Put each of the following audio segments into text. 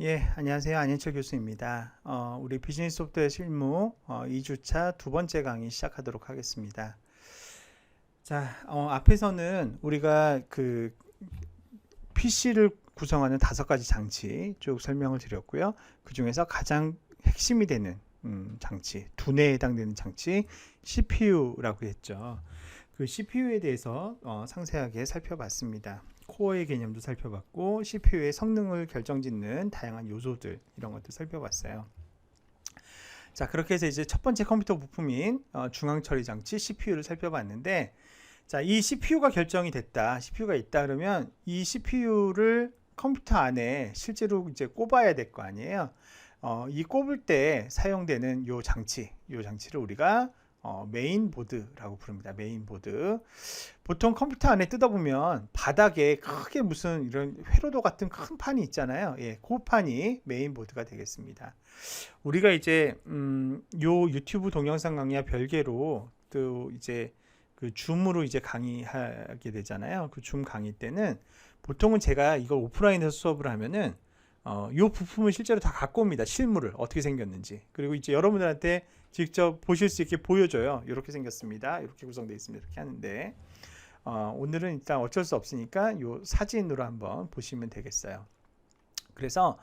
예, 안녕하세요. 안현철 교수입니다. 우리 비즈니스 소프트웨어 실무 2주차 두 번째 강의 시작하도록 하겠습니다. 자, 앞에서는 우리가 그 PC를 구성하는 5가지 장치 쭉 설명을 드렸고요. 그 중에서 가장 핵심이 되는 장치, 두뇌에 해당되는 장치, CPU라고 했죠. 그 CPU에 대해서 상세하게 살펴봤습니다. 코어의 개념도 살펴봤고 CPU의 성능을 결정짓는 다양한 요소들 이런 것도 살펴봤어요. 자, 그렇게 해서 이제 첫 번째 컴퓨터 부품인 중앙 처리 장치 CPU를 살펴봤는데, 자, 이 CPU가 결정이 됐다, CPU가 있다 그러면 이 CPU를 컴퓨터 안에 실제로 이제 꼽아야 될 거 아니에요. 이 꼽을 때 사용되는 요 장치를 우리가 메인보드라고 부릅니다. 메인보드. 보통 컴퓨터 안에 뜯어보면 바닥에 크게 무슨 이런 회로도 같은 큰 판이 있잖아요. 예, 그 판이 메인보드가 되겠습니다. 우리가 이제 요 유튜브 동영상 강의와 별개로 또 이제 그 줌으로 이제 강의하게 되잖아요. 그 줌 강의 때는 보통은 제가 이걸 오프라인에서 수업을 하면은 요 부품을 실제로 다 갖고 옵니다. 실물을 어떻게 생겼는지. 그리고 이제 여러분들한테 직접 보실 수 있게 보여줘요. 이렇게 생겼습니다. 이렇게 구성되어 있습니다. 이렇게 하는데 오늘은 일단 어쩔 수 없으니까 요 사진으로 한번 보시면 되겠어요. 그래서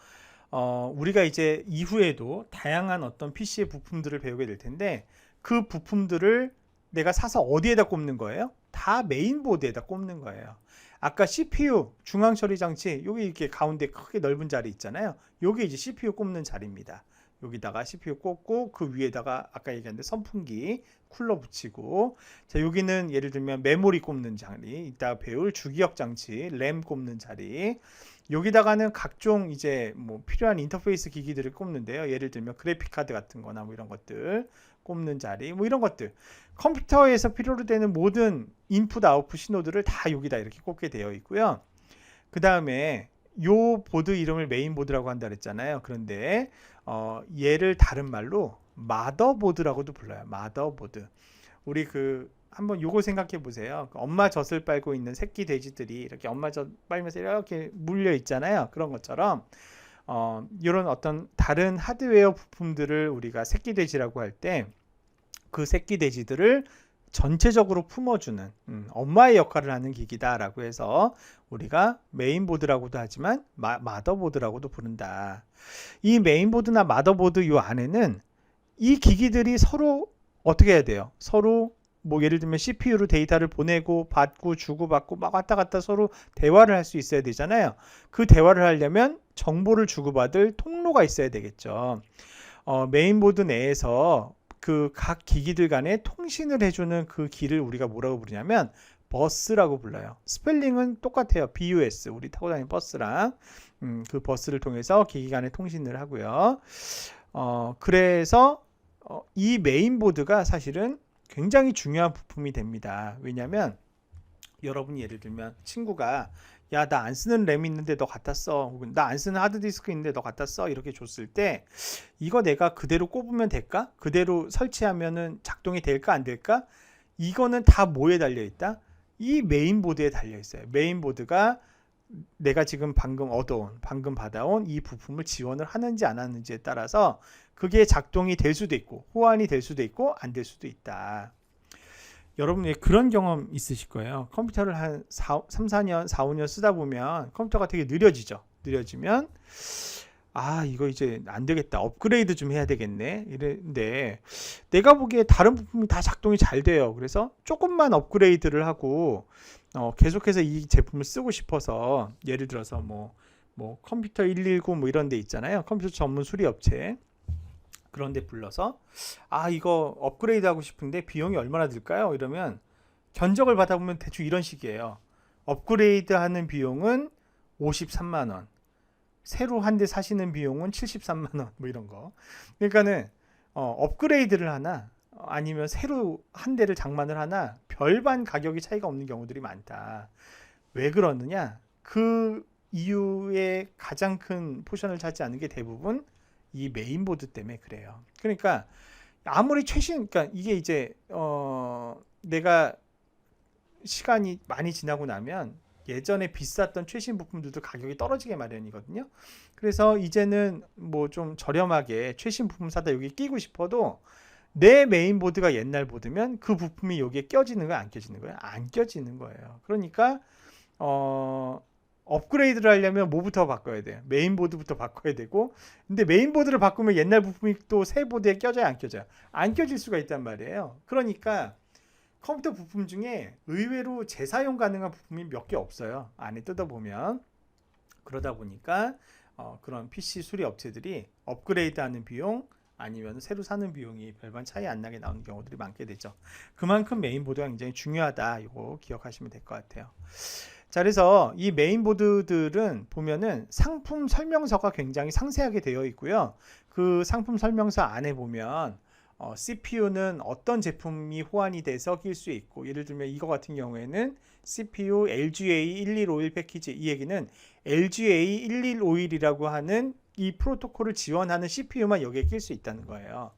우리가 이제 이후에도 다양한 어떤 PC의 부품들을 배우게 될 텐데, 그 부품들을 내가 사서 어디에다 꼽는 거예요? 다 메인보드에다 꼽는 거예요. 아까 CPU 중앙 처리 장치 여기 이렇게 가운데 크게 넓은 자리 있잖아요. 여기 이제 CPU 꼽는 자리입니다. 여기다가 CPU 꽂고 그 위에다가 아까 얘기한 선풍기 쿨러 붙이고, 자, 여기는 예를 들면 메모리 꼽는 자리, 이따 배울 주기억 장치 램 꼽는 자리, 여기다가는 각종 이제 뭐 필요한 인터페이스 기기들을 꼽는데요. 예를 들면 그래픽 카드 같은 거나 뭐 이런 것들 꼽는 자리, 뭐 이런 것들, 컴퓨터에서 필요로 되는 모든 인풋 아웃풋 신호들을 다 여기다 이렇게 꽂게 되어 있고요. 그 다음에 요 보드 이름을 메인보드라고 한다 그랬잖아요. 그런데 얘를 다른 말로 마더보드라고도 불러요. 마더보드. 우리 그 한번 요거 생각해 보세요. 엄마 젖을 빨고 있는 새끼 돼지들이 이렇게 엄마 젖 빨면서 이렇게 물려 있잖아요. 그런 것처럼 이런 어떤 다른 하드웨어 부품들을 우리가 새끼 돼지라고 할 때 그 새끼 돼지들을 전체적으로 품어주는 엄마의 역할을 하는 기기다라고 해서 우리가 메인보드라고도 하지만 마더보드라고도 부른다. 이 메인보드나 마더보드 요 안에는 이 기기들이 서로 어떻게 해야 돼요? 서로 뭐 예를 들면 CPU로 데이터를 보내고 받고 주고받고 막 왔다 갔다 서로 대화를 할 수 있어야 되잖아요. 그 대화를 하려면 정보를 주고받을 통로가 있어야 되겠죠. 메인보드 내에서 그 각 기기들 간에 통신을 해주는 그 길을 우리가 뭐라고 부르냐면 버스라고 불러요. 스펠링은 똑같아요. BUS, 우리 타고 다니는 버스랑 그 버스를 통해서 기기 간에 통신을 하고요. 그래서 이 메인보드가 사실은 굉장히 중요한 부품이 됩니다. 왜냐하면 여러분이 예를 들면 친구가 야, 나 안 쓰는 램 있는데 너 갖다 써, 혹은 나 안 쓰는 하드디스크 있는데 너 갖다 써, 이렇게 줬을 때 이거 내가 그대로 꼽으면 될까? 그대로 설치하면은 작동이 될까 안 될까? 이거는 다 뭐에 달려 있다? 이 메인보드에 달려 있어요. 메인보드가 내가 지금 방금 받아온 이 부품을 지원을 하는지 안 하는지에 따라서 그게 작동이 될 수도 있고 호환이 될 수도 있고 안 될 수도 있다. 여러분 그런 경험 있으실 거예요. 컴퓨터를 한 3, 4년, 4, 5년 쓰다 보면 컴퓨터가 되게 느려지죠. 느려지면 이거 이제 안 되겠다. 업그레이드 좀 해야 되겠네. 이랬는데 내가 보기에 다른 부품이 다 작동이 잘 돼요. 그래서 조금만 업그레이드를 하고 계속해서 이 제품을 쓰고 싶어서 예를 들어서 뭐 컴퓨터 119 뭐 이런 데 있잖아요. 컴퓨터 전문 수리 업체. 그런 데 불러서 이거 업그레이드 하고 싶은데 비용이 얼마나 들까요? 이러면 견적을 받아보면 대충 이런 식이에요. 업그레이드 하는 비용은 53만 원. 새로 한 대 사시는 비용은 73만 원. 뭐 이런 거. 그러니까는 업그레이드를 하나 아니면 새로 한 대를 장만을 하나 별반 가격이 차이가 없는 경우들이 많다. 왜 그러느냐? 그 이유의 가장 큰 포션을 차지하는 게 대부분 이 메인보드 때문에 그래요. 그러니까 아무리 그러니까 이게 이제 내가 시간이 많이 지나고 나면 예전에 비쌌던 최신 부품들도 가격이 떨어지게 마련이거든요. 그래서 이제는 뭐 좀 저렴하게 최신 부품 사다 여기 끼고 싶어도 내 메인보드가 옛날 보드면 그 부품이 여기에 껴지는 거야, 안 껴지는 거야? 안 껴지는 거예요. 그러니까 업그레이드를 하려면 뭐부터 바꿔야 돼요? 메인보드부터 바꿔야 되고, 근데 메인보드를 바꾸면 옛날 부품이 또 새 보드에 껴져요, 안 껴져요? 안 껴질 수가 있단 말이에요. 그러니까 컴퓨터 부품 중에 의외로 재사용 가능한 부품이 몇 개 없어요. 안에 뜯어보면. 그러다 보니까 그런 PC 수리 업체들이 업그레이드하는 비용 아니면 새로 사는 비용이 별반 차이 안 나게 나오는 경우들이 많게 되죠. 그만큼 메인보드가 굉장히 중요하다. 이거 기억하시면 될 것 같아요. 자, 그래서 이 메인보드들은 보면은 상품 설명서가 굉장히 상세하게 되어 있고요. 그 상품 설명서 안에 보면 CPU는 어떤 제품이 호환이 돼서 낄 수 있고, 예를 들면 이거 같은 경우에는 CPU LGA1151 패키지, 이 얘기는 LGA1151이라고 하는 이 프로토콜을 지원하는 CPU만 여기에 낄 수 있다는 거예요.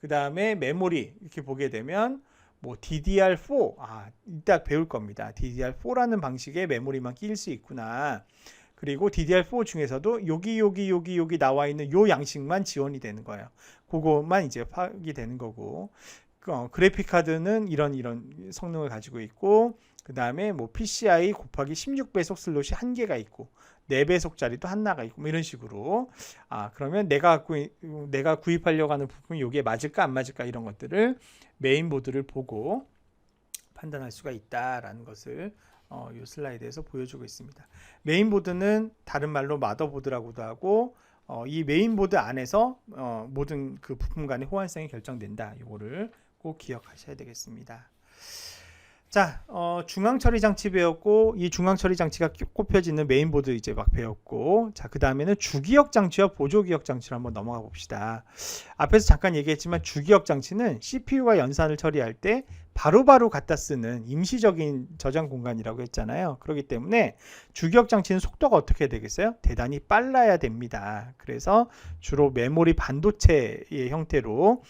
그 다음에 메모리 이렇게 보게 되면 뭐 DDR4 이따 배울 겁니다. DDR4라는 방식의 메모리만 끼일 수 있구나. 그리고 DDR4 중에서도 여기 나와 있는 요 양식만 지원이 되는 거예요. 그거만 이제 파악이 되는 거고, 그래픽 카드는 이런 성능을 가지고 있고, 그 다음에 뭐 PCI 곱하기 16배속 슬롯이 1개가 있고 4배속짜리도 하나가 있고 뭐 이런 식으로, 그러면 내가 구입하려고 하는 부품이 여기에 맞을까 안 맞을까 이런 것들을 메인보드를 보고 판단할 수가 있다라는 것을 이 슬라이드에서 보여주고 있습니다. 메인보드는 다른 말로 마더보드라고도 하고, 이 메인보드 안에서 모든 그 부품 간의 호환성이 결정된다. 이거를 꼭 기억하셔야 되겠습니다. 자, 중앙 처리 장치 배웠고, 이 중앙 처리 장치가 꼽혀지는 메인보드 이제 막 배웠고, 자, 그 다음에는 주기억 장치와 보조 기억 장치를 한번 넘어가 봅시다. 앞에서 잠깐 얘기했지만 주기억 장치는 CPU와 연산을 처리할 때 바로바로 갖다 쓰는 임시적인 저장 공간이라고 했잖아요. 그렇기 때문에 주기억 장치는 속도가 어떻게 되겠어요? 대단히 빨라야 됩니다. 그래서 주로 메모리 반도체의 형태로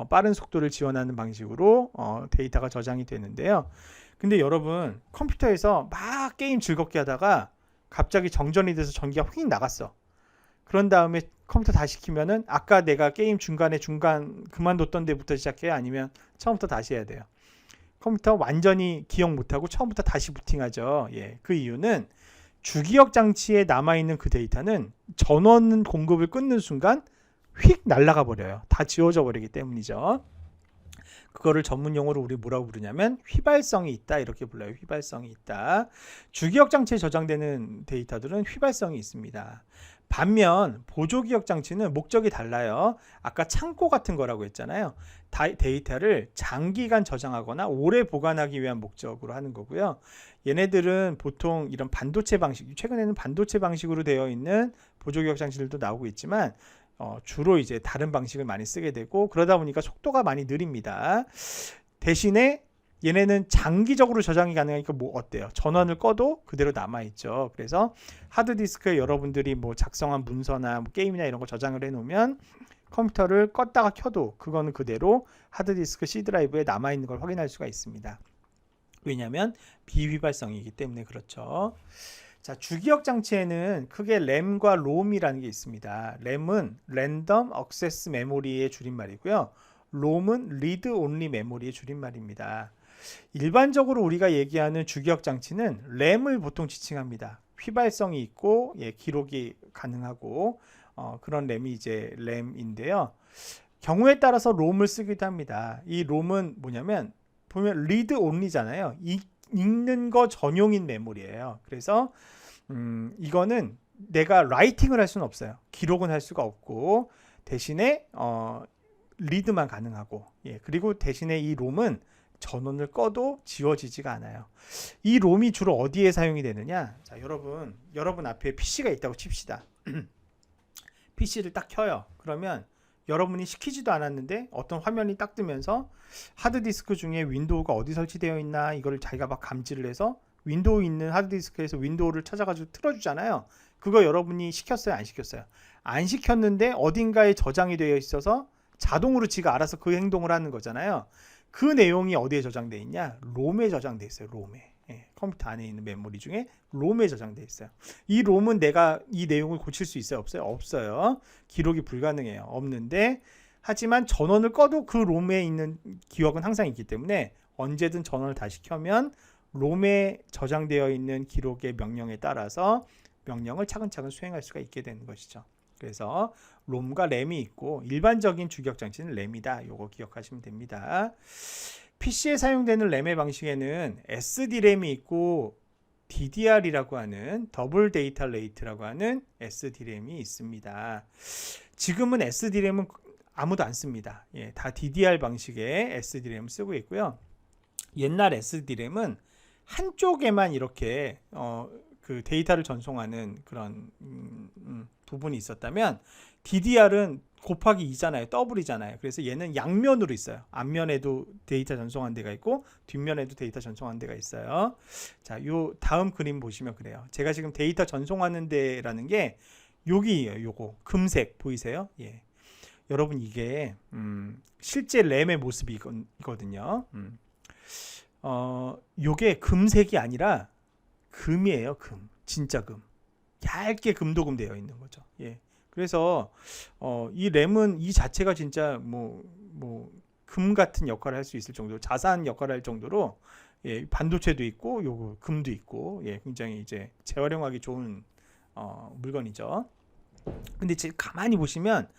빠른 속도를 지원하는 방식으로 데이터가 저장이 되는데요. 근데 여러분, 컴퓨터에서 막 게임 즐겁게 하다가 갑자기 정전이 돼서 전기가 휙 나갔어. 그런 다음에 컴퓨터 다시 키면은 아까 내가 게임 중간 그만뒀던 데부터 시작해야, 아니면 처음부터 다시 해야 돼요. 컴퓨터 완전히 기억 못하고 처음부터 다시 부팅하죠. 예, 그 이유는 주기억 장치에 남아있는 그 데이터는 전원 공급을 끊는 순간 휙 날아가 버려요. 다 지워져 버리기 때문이죠. 그거를 전문 용어로 우리 뭐라고 부르냐면 휘발성이 있다, 이렇게 불러요. 휘발성이 있다. 주기억 장치에 저장되는 데이터들은 휘발성이 있습니다. 반면 보조기억 장치는 목적이 달라요. 아까 창고 같은 거라고 했잖아요. 데이터를 장기간 저장하거나 오래 보관하기 위한 목적으로 하는 거고요. 얘네들은 보통 이런 반도체 방식, 최근에는 반도체 방식으로 되어 있는 보조기억 장치들도 나오고 있지만 주로 이제 다른 방식을 많이 쓰게 되고, 그러다 보니까 속도가 많이 느립니다. 대신에 얘네는 장기적으로 저장이 가능하니까 뭐 어때요? 전원을 꺼도 그대로 남아있죠. 그래서 하드디스크에 여러분들이 뭐 작성한 문서나 뭐 게임이나 이런 거 저장을 해놓으면 컴퓨터를 껐다가 켜도 그거는 그대로 하드디스크 C 드라이브에 남아있는 걸 확인할 수가 있습니다. 왜냐하면 비휘발성이기 때문에 그렇죠. 자, 주기억 장치에는 크게 램과 롬이라는 게 있습니다. 램은 랜덤 액세스 메모리의 줄임말이고요. 롬은 리드 온리 메모리의 줄임말입니다. 일반적으로 우리가 얘기하는 주기억 장치는 램을 보통 지칭합니다. 휘발성이 있고 기록이 가능하고 그런 램이 이제 램인데요. 경우에 따라서 롬을 쓰기도 합니다. 이 롬은 뭐냐면 보면 리드 온리잖아요. 읽는 거 전용인 메모리예요. 그래서 이거는 내가 라이팅을 할 수는 없어요. 기록은 할 수가 없고, 대신에 리드만 가능하고, 그리고 대신에 이 롬은 전원을 꺼도 지워지지가 않아요. 이 롬이 주로 어디에 사용이 되느냐? 자, 여러분 앞에 PC가 있다고 칩시다. PC를 딱 켜요. 그러면 여러분이 시키지도 않았는데 어떤 화면이 딱 뜨면서 하드디스크 중에 윈도우가 어디 설치되어 있나 이거를 자기가 막 감지를 해서 윈도우 있는 하드디스크에서 윈도우를 찾아가지고 틀어주잖아요. 그거 여러분이 시켰어요? 안 시켰어요? 안 시켰는데 어딘가에 저장이 되어 있어서 자동으로 지가 알아서 그 행동을 하는 거잖아요. 그 내용이 어디에 저장되어 있냐? 롬에 저장되어 있어요. 롬에. 컴퓨터 안에 있는 메모리 중에 롬에 저장되어 있어요. 이 롬은 내가 이 내용을 고칠 수 있어요? 없어요? 없어요. 기록이 불가능해요. 없는데 하지만 전원을 꺼도 그 롬에 있는 기억은 항상 있기 때문에 언제든 전원을 다시 켜면 롬에 저장되어 있는 기록의 명령에 따라서 명령을 차근차근 수행할 수가 있게 되는 것이죠. 그래서 롬과 램이 있고 일반적인 주기억 장치는 램이다. 요거 기억하시면 됩니다. PC에 사용되는 램의 방식에는 SD램이 있고 DDR이라고 하는 더블 데이터 레이트라고 하는 SD램이 있습니다. 지금은 SD램은 아무도 안 씁니다. 예, 다 DDR 방식의 SD램을 쓰고 있고요. 옛날 SD램은 한쪽에만 이렇게 그 데이터를 전송하는 그런 부분이 있었다면 DDR은 곱하기 2잖아요. 더블이잖아요. 그래서 얘는 양면으로 있어요. 앞면에도 데이터 전송한 데가 있고 뒷면에도 데이터 전송한 데가 있어요. 자, 요 다음 그림 보시면 그래요. 제가 지금 데이터 전송하는 데라는 게 여기예요. 요거 금색 보이세요? 예. 여러분 이게 실제 램의 모습이거든요. 요게 금색이 아니라 금이에요. 금. 진짜 금. 얇게 금도금 되어 있는 거죠. 예. 그래서 이 램은 이 자체가 진짜 금 같은 역할을 할 수 있을 정도로 자산 역할을 할 정도로 예, 반도체도 있고 요거 금도 있고 예, 굉장히 이제 재활용하기 좋은 물건이죠. 근데 지금 가만히 보시면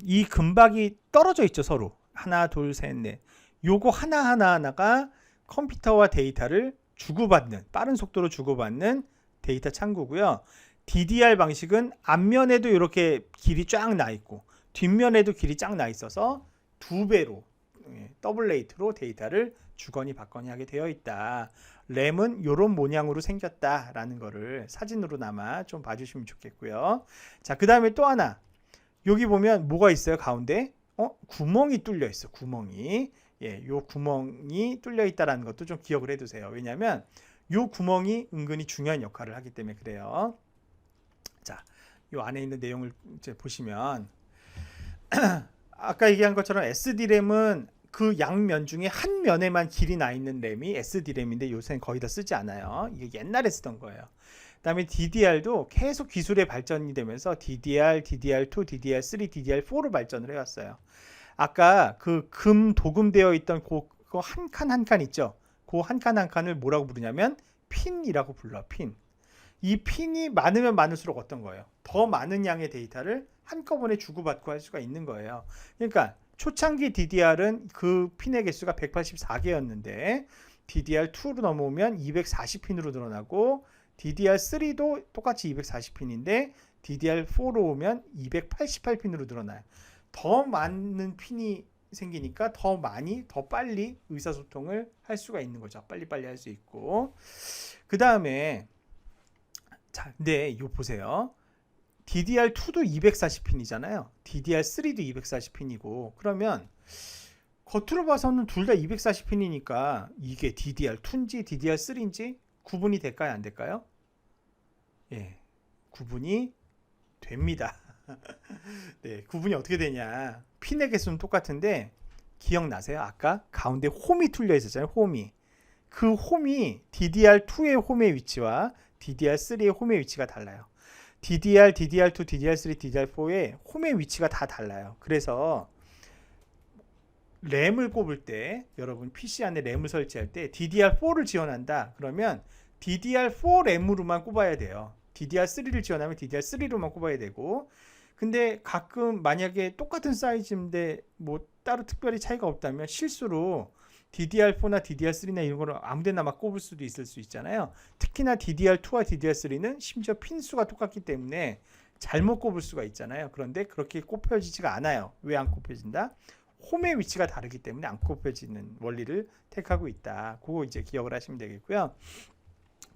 이 금박이 떨어져 있죠. 서로 하나 둘 셋 넷 요거 하나가 컴퓨터와 데이터를 주고받는 빠른 속도로 주고받는 데이터 창구고요. DDR 방식은 앞면에도 이렇게 길이 쫙 나 있고 뒷면에도 길이 쫙 나 있어서 두 배로 더블 레이트로 데이터를 주거니 받거니 하게 되어 있다. 램은 이런 모양으로 생겼다라는 거를 사진으로나마 좀 봐주시면 좋겠고요. 자, 그 다음에 또 하나 여기 보면 뭐가 있어요? 가운데 구멍이 뚫려 있어. 구멍이 요 구멍이 뚫려 있다라는 것도 좀 기억을 해두세요. 왜냐하면 요 구멍이 은근히 중요한 역할을 하기 때문에 그래요. 자, 요 안에 있는 내용을 이제 보시면 아까 얘기한 것처럼 SD램은 그 양면 중에 한 면에만 길이 나 있는 램이 SD램인데 요새는 거의 다 쓰지 않아요. 이게 옛날에 쓰던 거예요. 그다음에 DDR도 계속 기술의 발전이 되면서 DDR, DDR2, DDR3, DDR4로 발전을 해왔어요. 아까 그 금 도금되어 있던 그 한 칸 한 칸 있죠. 그 한 칸 한 칸을 뭐라고 부르냐면 핀이라고 불러. 핀. 이 핀이 많으면 많을수록 어떤 거예요? 더 많은 양의 데이터를 한꺼번에 주고받고 할 수가 있는 거예요. 그러니까 초창기 DDR은 그 핀의 개수가 184개였는데 DDR2로 넘어오면 240핀으로 늘어나고 DDR3도 똑같이 240핀인데 DDR4로 오면 288핀으로 늘어나요. 더 많은 핀이 생기니까 더 많이 더 빨리 의사소통을 할 수가 있는 거죠. 빨리빨리 할 수 있고 그 다음에 자, 근데 이거 보세요. DDR2도 240핀이잖아요. DDR3도 240핀이고 그러면 겉으로 봐서는 둘 다 240핀이니까 이게 DDR2인지 DDR3인지 구분이 될까요? 안 될까요? 예, 구분이 됩니다. 네, 구분이 어떻게 되냐. 핀의 개수는 똑같은데 기억나세요? 아까 가운데 홈이 뚫려 있었잖아요. 홈이. 그 홈이 DDR2의 홈의 위치와 DDR3의 홈의 위치가 달라요. DDR, DDR2, DDR3, DDR4의 홈의 위치가 다 달라요. 그래서 램을 꼽을 때 여러분 PC 안에 램을 설치할 때 DDR4를 지원한다. 그러면 DDR4 램으로만 꼽아야 돼요. DDR3를 지원하면 DDR3로만 꼽아야 되고 근데 가끔 만약에 똑같은 사이즈인데 뭐 따로 특별히 차이가 없다면 실수로 DDR4나 DDR3나 이런 거를 아무데나 막 꼽을 수도 있을 수 있잖아요. 특히나 DDR2와 DDR3는 심지어 핀 수가 똑같기 때문에 잘못 꼽을 수가 있잖아요. 그런데 그렇게 꼽혀지지가 않아요. 왜 안 꼽혀진다? 홈의 위치가 다르기 때문에 안 꼽혀지는 원리를 택하고 있다. 그거 이제 기억을 하시면 되겠고요.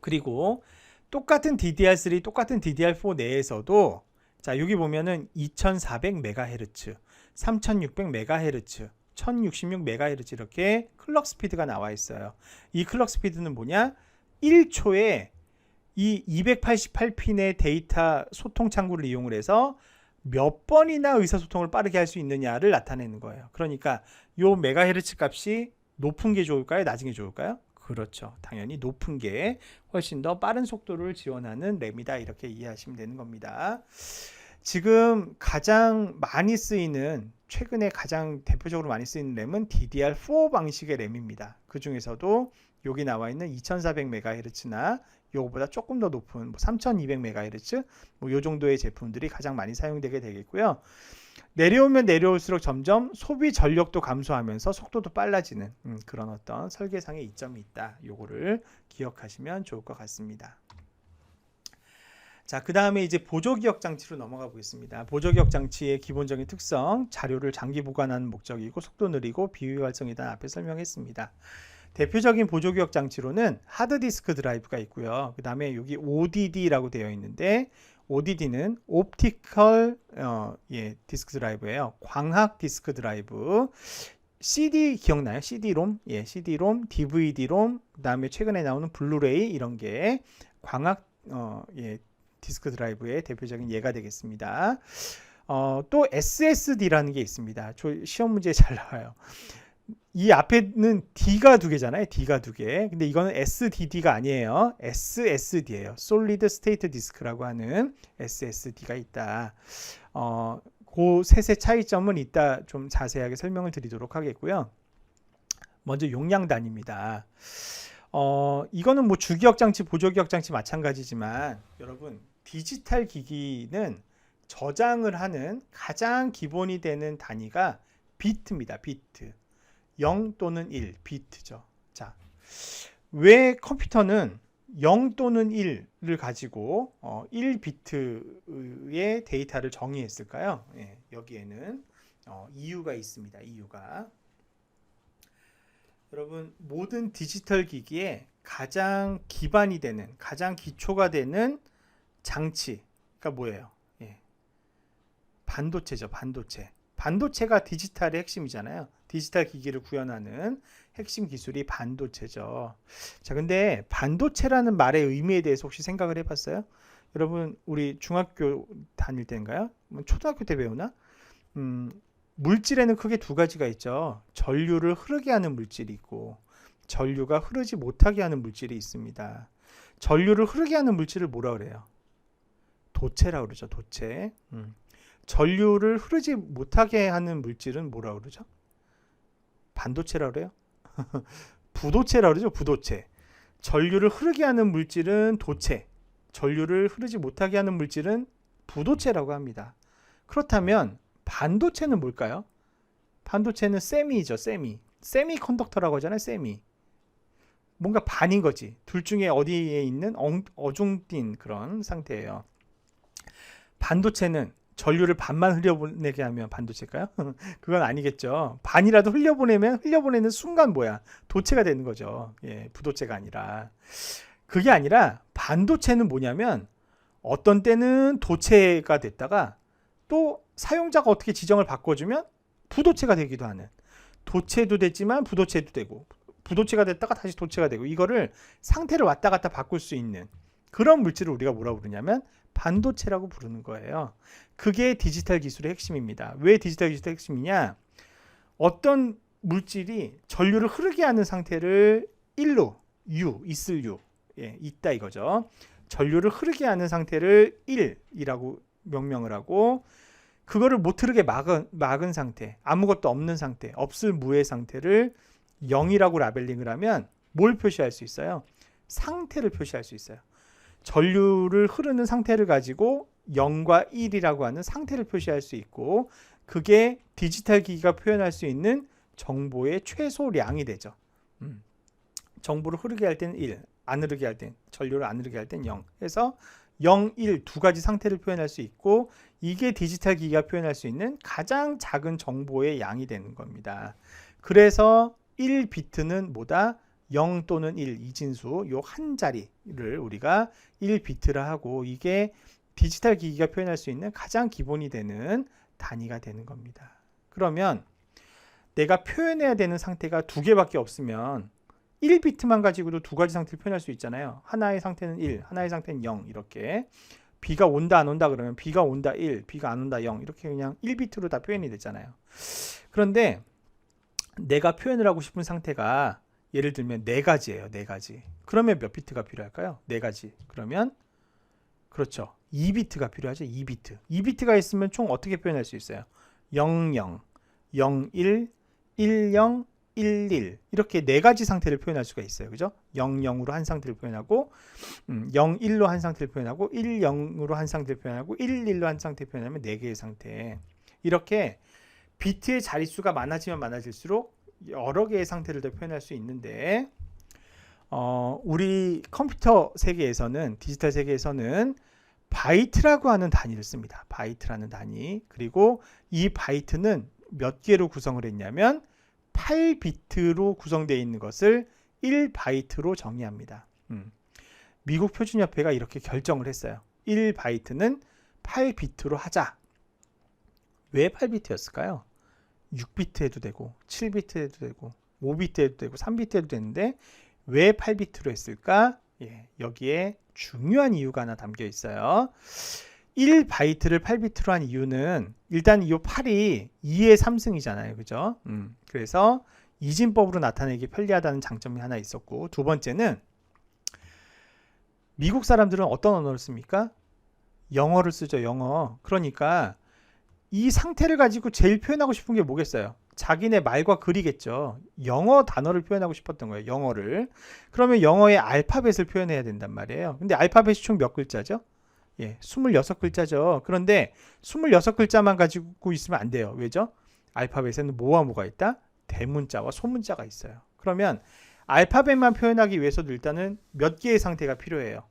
그리고 똑같은 DDR3, 똑같은 DDR4 내에서도 자 여기 보면은 2400MHz, 3600MHz, 1066MHz 이렇게 클럭 스피드가 나와 있어요. 이 클럭 스피드는 뭐냐? 1초에 이 288핀의 데이터 소통 창구를 이용을 해서 몇 번이나 의사소통을 빠르게 할 수 있느냐를 나타내는 거예요. 그러니까 요 메가헤르츠 값이 높은 게 좋을까요? 낮은 게 좋을까요? 그렇죠. 당연히 높은 게 훨씬 더 빠른 속도를 지원하는 램이다. 이렇게 이해하시면 되는 겁니다. 지금 가장 많이 쓰이는, 최근에 가장 대표적으로 많이 쓰이는 램은 DDR4 방식의 램입니다. 그 중에서도 여기 나와 있는 2400MHz나 요거보다 조금 더 높은 3200MHz 요 정도의 제품들이 가장 많이 사용되게 되겠고요. 내려오면 내려올수록 점점 소비 전력도 감소하면서 속도도 빨라지는 그런 어떤 설계상의 이점이 있다. 요거를 기억하시면 좋을 것 같습니다. 자, 그 다음에 이제 보조기억 장치로 넘어가 보겠습니다. 보조기억 장치의 기본적인 특성, 자료를 장기 보관하는 목적이고 속도 느리고 비효율성이다. 앞에 설명했습니다. 대표적인 보조기억 장치로는 하드디스크 드라이브가 있고요. 그 다음에 여기 ODD라고 되어 있는데 ODD는 옵티컬 디스크 드라이브예요. 광학 디스크 드라이브. CD 기억나요? CD-롬, CD-롬, DVD-롬, 그 다음에 최근에 나오는 블루레이 이런 게 광학 디스크 드라이브의 대표적인 예가 되겠습니다. 또 SSD라는 게 있습니다. 시험 문제에 잘 나와요. 이 앞에는 D가 두 개잖아요. D가 두 개. 근데 이거는 SDD가 아니에요. SSD예요. Solid State Disk라고 하는 SSD가 있다. 그 셋의 차이점은 이따 좀 자세하게 설명을 드리도록 하겠고요. 먼저 용량 단위입니다. 이거는 뭐 주기억 장치, 보조기억 장치 마찬가지지만 여러분 디지털 기기는 저장을 하는 가장 기본이 되는 단위가 비트입니다. 비트. 0 또는 1 비트죠. 자, 왜 컴퓨터는 0 또는 1을 가지고 1비트의 데이터를 정의했을까요? 여기에는 이유가 있습니다. 이유가 여러분 모든 디지털 기기에 가장 기반이 되는, 가장 기초가 되는 장치가 뭐예요? 반도체죠. 반도체. 반도체가 디지털의 핵심이잖아요. 디지털 기기를 구현하는 핵심 기술이 반도체죠. 자, 근데 반도체라는 말의 의미에 대해서 혹시 생각을 해봤어요? 여러분 우리 중학교 다닐 때인가요? 초등학교 때 배우나? 물질에는 크게 두 가지가 있죠. 전류를 흐르게 하는 물질이 있고 전류가 흐르지 못하게 하는 물질이 있습니다. 전류를 흐르게 하는 물질을 뭐라 그래요? 도체라고 그러죠. 도체. 전류를 흐르지 못하게 하는 물질은 뭐라 그러죠? 반도체라고 그래요? 부도체라고 그러죠. 부도체. 전류를 흐르게 하는 물질은 도체, 전류를 흐르지 못하게 하는 물질은 부도체라고 합니다. 그렇다면 반도체는 뭘까요? 반도체는 세미죠. 세미 컨덕터라고 하잖아요. 세미. 뭔가 반인 거지. 둘 중에 어디에 있는 어중뛴 그런 상태예요. 반도체는 전류를 반만 흘려보내게 하면 반도체일까요? 그건 아니겠죠. 반이라도 흘려보내는 순간 뭐야? 도체가 되는 거죠. 부도체가 아니라. 그게 아니라 반도체는 뭐냐면 어떤 때는 도체가 됐다가 또 사용자가 어떻게 지정을 바꿔주면 부도체가 되기도 하는, 도체도 됐지만 부도체도 되고 부도체가 됐다가 다시 도체가 되고 이거를 상태를 왔다 갔다 바꿀 수 있는 그런 물질을 우리가 뭐라고 부르냐면 반도체라고 부르는 거예요. 그게 디지털 기술의 핵심입니다. 왜 디지털 기술의 핵심이냐? 어떤 물질이 전류를 흐르게 하는 상태를 1로 있다 이거죠. 전류를 흐르게 하는 상태를 1이라고 명명을 하고 그거를 못 흐르게 막은 상태, 아무것도 없는 상태, 없을 무의 상태를 0이라고 라벨링을 하면 뭘 표시할 수 있어요? 상태를 표시할 수 있어요. 전류를 흐르는 상태를 가지고 0과 1이라고 하는 상태를 표시할 수 있고 그게 디지털 기기가 표현할 수 있는 정보의 최소량이 되죠. 정보를 흐르게 할 때는 1, 안 흐르게 할 땐, 전류를 안 흐르게 할 땐 0. 그래서 0, 1 두 가지 상태를 표현할 수 있고 이게 디지털 기기가 표현할 수 있는 가장 작은 정보의 양이 되는 겁니다. 그래서 1비트는 뭐다? 0 또는 1 이진수 요 한 자리를 우리가 1비트라 하고 이게 디지털 기기가 표현할 수 있는 가장 기본이 되는 단위가 되는 겁니다. 그러면 내가 표현해야 되는 상태가 두 개밖에 없으면 1비트만 가지고도 두 가지 상태를 표현할 수 있잖아요. 하나의 상태는 1, 하나의 상태는 0 이렇게. 비가 온다 안 온다 그러면 비가 온다 1, 비가 안 온다 0 이렇게 그냥 1비트로 다 표현이 됐잖아요. 그런데 내가 표현을 하고 싶은 상태가 예를 들면 4가지예요. 4가지. 그러면 몇 비트가 필요할까요? 4가지. 그러면 그렇죠. 2비트가 필요하죠. 2비트. 2비트가 있으면 총 어떻게 표현할 수 있어요? 00, 01, 10, 11 이렇게 4가지 상태를 표현할 수가 있어요. 그죠? 00으로 한 상태를 표현하고 01로 한 상태를 표현하고 10으로 한 상태를 표현하고 11로 한 상태를 표현하면 4개의 상태. 이렇게 비트의 자릿수가 많아지면 많아질수록 여러 개의 상태를 더 표현할 수 있는데 우리 컴퓨터 세계에서는 디지털 세계에서는 바이트라고 하는 단위를 씁니다. 바이트라는 단위. 그리고 이 바이트는 몇 개로 구성을 했냐면 8비트로 구성되어 있는 것을 1바이트로 정의합니다. 미국 표준협회가 이렇게 결정을 했어요. 1바이트는 8비트로 하자. 왜 8비트였을까요? 6비트 해도 되고 7비트 해도 되고 5비트 해도 되고 3비트 해도 되는데 왜 8비트로 했을까? 여기에 중요한 이유가 하나 담겨 있어요. 1바이트를 8비트로 한 이유는 일단 이 8이 2의 3승이잖아요. 그죠? 그래서 이진법으로 나타내기 편리하다는 장점이 하나 있었고, 두 번째는 미국 사람들은 어떤 언어를 씁니까? 영어를 쓰죠. 영어. 그러니까 이 상태를 가지고 제일 표현하고 싶은 게 뭐겠어요? 자기네 말과 글이겠죠. 영어 단어를 표현하고 싶었던 거예요. 영어를. 그러면 영어의 알파벳을 표현해야 된단 말이에요. 근데 알파벳이 총 몇 글자죠? 26글자죠. 그런데 26글자만 가지고 있으면 안 돼요. 왜죠? 알파벳에는 뭐와 뭐가 있다? 대문자와 소문자가 있어요. 그러면 알파벳만 표현하기 위해서도 일단은 몇 개의 상태가 필요해요?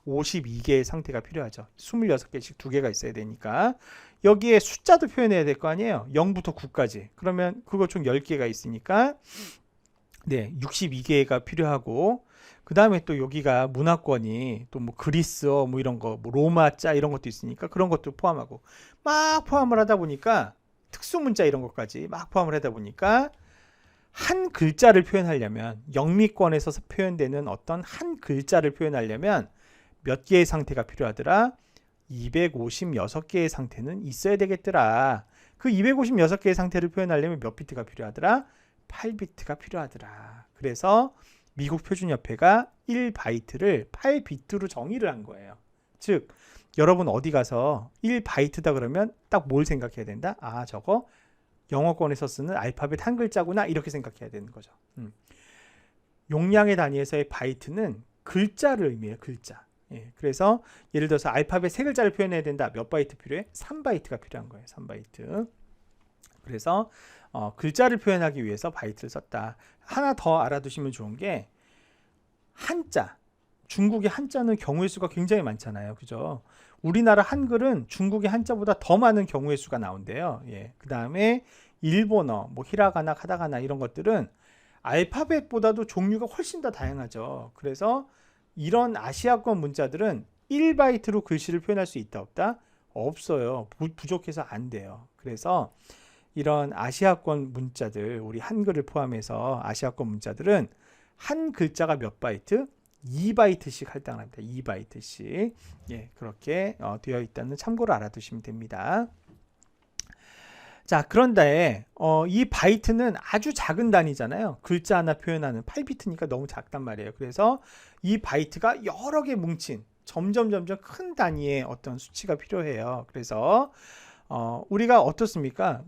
52개의 상태가 필요하죠. 26개씩 2개가 있어야 되니까. 여기에 숫자도 표현해야 될 거 아니에요. 0부터 9까지. 그러면 그거 총 10개가 있으니까 62개가 필요하고, 그 다음에 또 여기가 문화권이 또 뭐 그리스어 뭐 이런 거, 뭐 로마자 이런 것도 있으니까 그런 것도 포함하고 막 포함을 하다 보니까 특수문자 이런 것까지 막 포함을 하다 보니까 한 글자를 표현하려면, 영미권에서 표현되는 어떤 한 글자를 표현하려면 몇 개의 상태가 필요하더라? 256개의 상태는 있어야 되겠더라. 그 256개의 상태를 표현하려면 몇 비트가 필요하더라? 8비트가 필요하더라. 그래서 미국 표준협회가 1바이트를 8비트로 정의를 한 거예요. 즉, 여러분 어디 가서 1바이트다 그러면 딱 뭘 생각해야 된다? 아, 저거 영어권에서 쓰는 알파벳 한 글자구나, 이렇게 생각해야 되는 거죠. 용량의 단위에서의 바이트는 글자를 의미해요. 글자. 그래서 예를 들어서 알파벳 3글자를 표현해야 된다. 몇 바이트 필요해? 3바이트가 필요한 거예요. 3바이트. 그래서 글자를 표현하기 위해서 바이트를 썼다. 하나 더 알아두시면 좋은 게, 한자. 중국의 한자는 경우의 수가 굉장히 많잖아요. 그죠? 우리나라 한글은 중국의 한자보다 더 많은 경우의 수가 나온대요. 그 다음에 일본어, 뭐 히라가나, 카타카나 이런 것들은 알파벳보다도 종류가 훨씬 더 다양하죠. 그래서 이런 아시아권 문자들은 1바이트로 글씨를 표현할 수 있다 없다? 없어요. 부족해서 안 돼요. 그래서 이런 아시아권 문자들, 우리 한글을 포함해서 아시아권 문자들은 한 글자가 몇 바이트? 2바이트씩 할당을 합니다. 2바이트씩. 그렇게 되어 있다는 참고로 알아두시면 됩니다. 자, 그런데 이 바이트는 아주 작은 단위잖아요. 글자 하나 표현하는 8비트니까 너무 작단 말이에요. 그래서 이 바이트가 여러 개 뭉친 점점 큰 단위의 어떤 수치가 필요해요. 그래서 우리가 어떻습니까?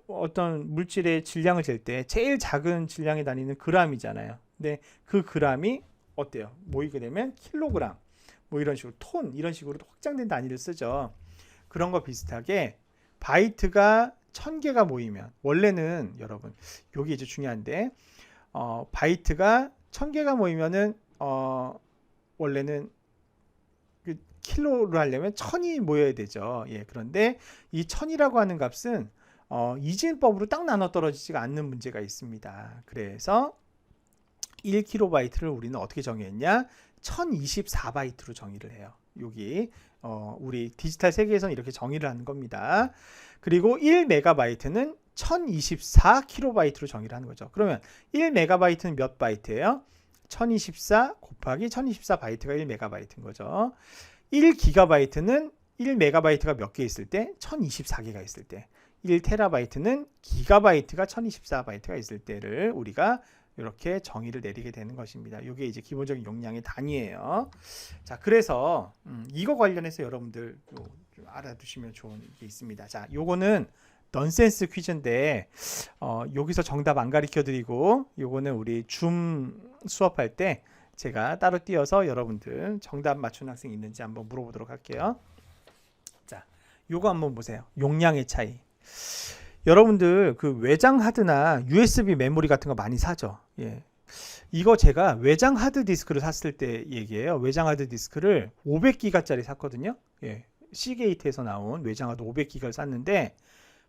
어떤 물질의 질량을 잴 때 제일 작은 질량의 단위는 그람이잖아요. 근데 그 그람이 어때요? 모이게 되면 킬로그램, 뭐 이런 식으로 톤, 이런 식으로 확장된 단위를 쓰죠. 그런 거 비슷하게 바이트가 1000개가 모이면, 원래는 여러분 여기 이제 중요한데, 바이트가 1000개가 모이면은 원래는 그 킬로로 하려면 1000이 모여야 되죠. 그런데 이 1000이라고 하는 값은 이진법으로 딱 나눠 떨어지지가 않는 문제가 있습니다. 그래서 1kB를 우리는 어떻게 정의했냐? 1024바이트로 정의를 해요. 여기 우리 디지털 세계에서는 이렇게 정의를 하는 겁니다. 그리고 1메가바이트는 1024kB로 정의를 하는 거죠. 그러면 1메가바이트는 몇 바이트예요? 1024 곱하기 1024바이트가 1메가바이트인 거죠. 1기가바이트는 1메가바이트가 몇 개 있을 때? 1024개가 있을 때. 1테라바이트는 기가바이트가 1024바이트가 있을 때를 우리가 이렇게 정의를 내리게 되는 것입니다. 이게 이제 기본적인 용량의 단위예요. 자, 그래서 이거 관련해서 여러분들 좀 알아두시면 좋은 게 있습니다. 자, 요거는 넌센스 퀴즈인데 여기서 정답 안 가르쳐 드리고 요거는 우리 줌 수업할 때 제가 따로 띄어서 여러분들 정답 맞춘 학생 있는지 한번 물어보도록 할게요. 자, 요거 한번 보세요. 용량의 차이. 여러분들 그 외장 하드나 USB 메모리 같은 거 많이 사죠. 예. 이거 제가 외장 하드 디스크를 샀을 때 얘기예요. 외장 하드 디스크를 500기가짜리 샀거든요. 예. 시게이트에서 나온 외장 하드 500기가를 샀는데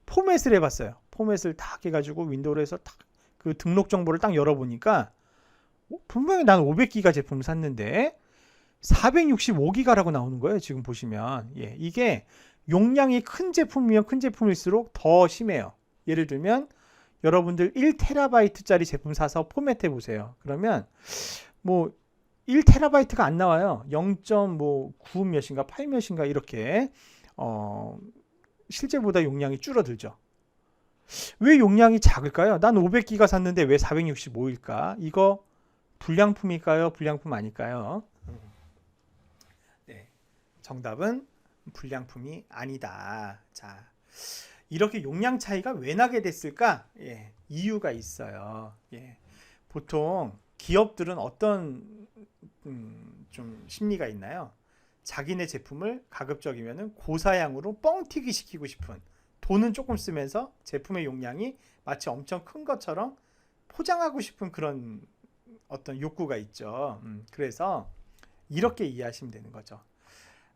포맷을 해봤어요. 포맷을 딱 해가지고 윈도우로 해서 딱 그 등록 정보를 딱 열어보니까 분명히 난 500기가 제품을 샀는데 465기가라고 나오는 거예요. 지금 보시면. 예. 이게 용량이 큰 제품이면 큰 제품일수록 더 심해요. 예를 들면 여러분들 1TB짜리 제품 사서 포맷해 보세요. 그러면 뭐 1TB가 안 나와요. 0.9 몇인가 8 몇인가 이렇게 실제보다 용량이 줄어들죠. 왜 용량이 작을까요? 난 500기가 샀는데 왜 465일까? 이거 불량품일까요? 불량품 아닐까요? 네, 정답은 불량품이 아니다. 자, 이렇게 용량 차이가 왜 나게 됐을까? 예, 이유가 있어요. 예, 보통 기업들은 어떤 좀 심리가 있나요? 자기네 제품을 가급적이면 고사양으로 뻥튀기 시키고 싶은, 돈은 조금 쓰면서 제품의 용량이 마치 엄청 큰 것처럼 포장하고 싶은 그런 어떤 욕구가 있죠. 그래서 이렇게 이해하시면 되는 거죠.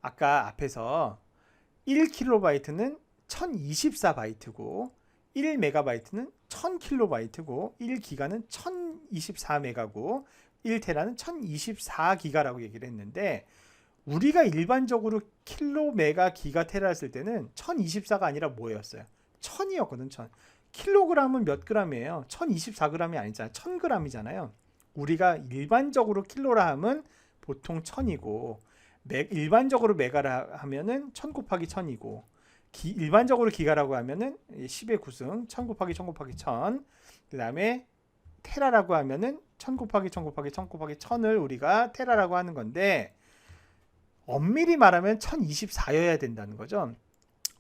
아까 앞에서 1kB는 1024바이트고 1MB는 1000kB고 1기가는 1024메가고 1테라는 1024기가라고 얘기를 했는데 우리가 일반적으로 킬로, 메가, 기가, 테라를 쓸 때는 1024가 아니라 뭐였어요? 1000이었거든. 1000. 킬로그램은 몇 그램이에요? 1024g이 아니잖아요. 1000g이잖아요. 우리가 일반적으로 킬로라 하면 보통 1000이고 일반적으로 메가라 하면은 1000 곱하기 1000이고 일반적으로 기가라고 하면은 10의 9승 1000 곱하기 1000 곱하기 1000. 그 다음에 테라라고 하면은 1000 곱하기 1000 곱하기 1000 곱하기 1000을 우리가 테라라고 하는 건데 엄밀히 말하면 1024여야 된다는 거죠.